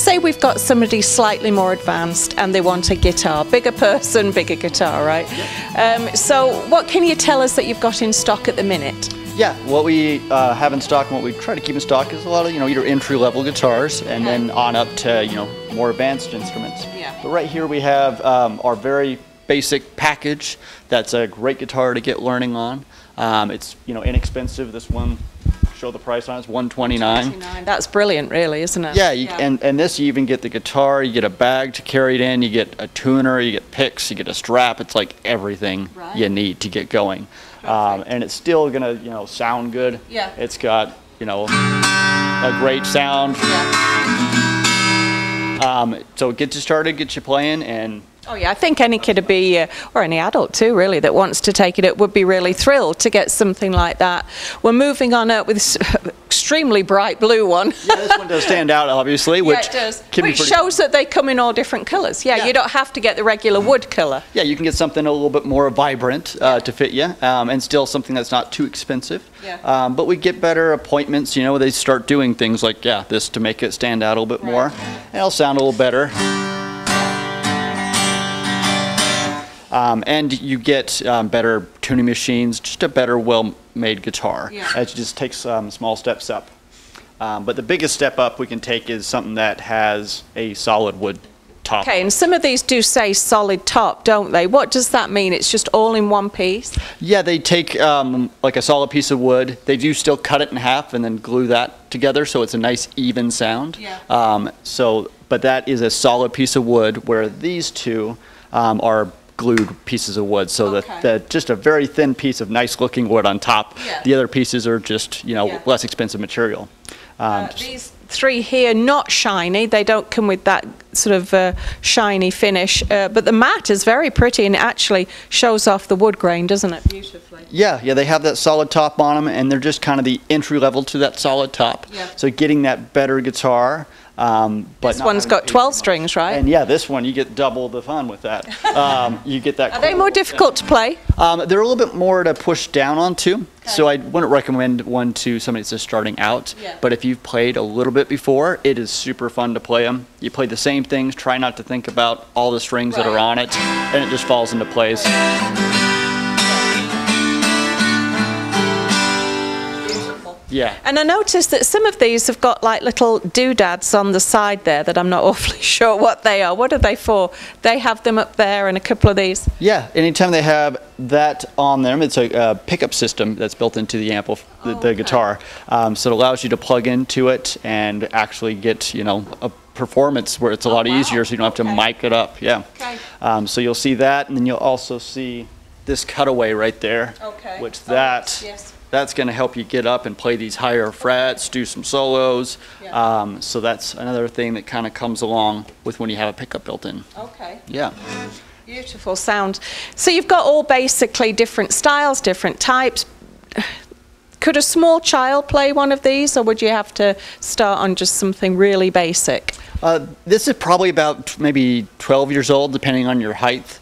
say we've got somebody slightly more advanced and they want a guitar, bigger person, bigger guitar, right? Yep. So what can you tell us that you've got in stock at the minute? Yeah, what we have in stock and what we try to keep in stock is a lot of, your entry-level guitars and then on up to, more advanced instruments. Yeah. But right here we have our very basic package. That's a great guitar to get learning on. It's, inexpensive. This one, show the price on it, it's $129. That's brilliant, really, isn't it? Yeah, and this you even get the guitar, you get a bag to carry it in, you get a tuner, you get picks, you get a strap. It's like everything you need to get going. And it's still gonna, sound good. Yeah. It's got, a great sound. Yeah. So get you started, get you playing, and oh yeah, I think any kid would be, or any adult too really, that wants to take it, would be really thrilled to get something like that. We're moving on up with this extremely bright blue one. Yeah, this one does stand out, obviously, which, it does. Which shows that they come in all different colours. Yeah, you don't have to get the regular wood colour. Yeah, you can get something a little bit more vibrant to fit you, and still something that's not too expensive. Yeah. But we get better appointments, they start doing things like, this to make it stand out a little bit more, and it'll sound a little better. And you get better tuning machines, just a better, well-made guitar. Yeah. It just takes small steps up. But the biggest step up we can take is something that has a solid wood top. Okay, and some of these do say solid top, don't they? What does that mean? It's just all in one piece? Yeah, they take like a solid piece of wood. They do still cut it in half and then glue that together so it's a nice even sound. Yeah. But that is a solid piece of wood, where these two are glued pieces of wood, so that just a very thin piece of nice looking wood on top. Yeah. The other pieces are just less expensive material. These three here, not shiny, they don't come with that sort of shiny finish, but the mat is very pretty and it actually shows off the wood grain, doesn't it, beautifully? Yeah, they have that solid top on them, and they're just kind of the entry level to that solid top. Yeah. So getting that better guitar. But this one's got 12 strings, right? And this one, you get double the fun with that. You get that. Are they more difficult to play? They're a little bit more to push down onto. Okay. So I wouldn't recommend one to somebody that's just starting out. Yeah. But if you've played a little bit before, it is super fun to play them. You play the same things, try not to think about all the strings that are on it, and it just falls into place. Yeah. And I noticed that some of these have got like little doodads on the side there that I'm not awfully sure what they are. What are they for? They have them up there and a couple of these. Yeah, anytime they have that on them, it's a pickup system that's built into the the guitar. So it allows you to plug into it and actually get, a performance where it's a lot easier, so you don't have to mic it up. Yeah. Okay. So you'll see that, and then you'll also see this cutaway right there, which that's going to help you get up and play these higher frets, do some solos. Yeah. So that's another thing that kind of comes along with when you have a pickup built in. Okay. Yeah. Beautiful sound. So you've got all basically different styles, different types. Could a small child play one of these, or would you have to start on just something really basic? This is probably about maybe 12 years old, depending on your height.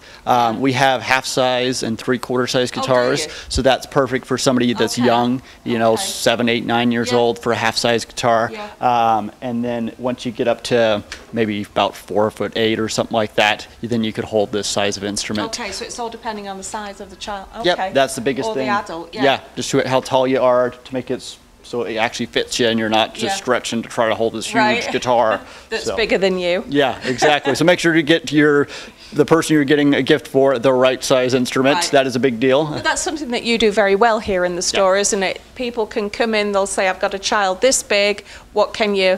We have half-size and three-quarter-size guitars, so that's perfect for somebody that's young, 7, 8, 9 years old for a half-size guitar. Yeah. And then once you get up to maybe about 4'8" or something like that, then you could hold this size of instrument. Okay, so it's all depending on the size of the child. Okay. Yep, that's the biggest thing. Or the adult, yeah. Just how tall you are to make it so it actually fits you and you're not just stretching to try to hold this huge guitar. That's bigger than you. Yeah, exactly. So make sure to get the person you're getting a gift for the right size instrument. Right. That is a big deal. But that's something that you do very well here in the store, isn't it? People can come in, they'll say, I've got a child this big, what can you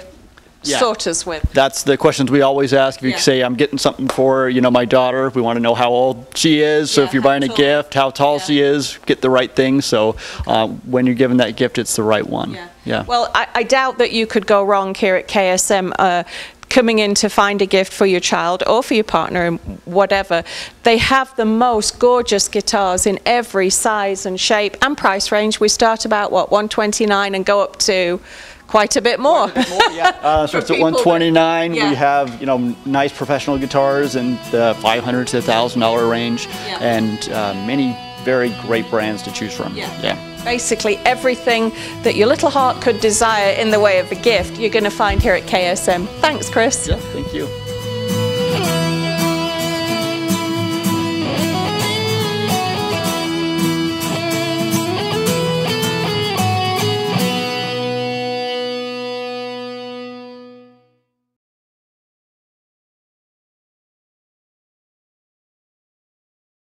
sort us with? That's the questions we always ask. If you say, I'm getting something for, my daughter, we want to know how old she is. So if you're buying a gift, how tall she is, get the right thing. So when you're giving that gift, it's the right one. Yeah. Well, I doubt that you could go wrong here at KSM. Coming in to find a gift for your child or for your partner and whatever. They have the most gorgeous guitars in every size and shape and price range. We start about $129 and go up to quite a bit more. So it's at $129. We have nice professional guitars in the $500 to $1,000 range, and many very great brands to choose from. Yeah. Basically everything that your little heart could desire in the way of a gift, you're going to find here at KSM. Thanks, Chris. Yeah, thank you.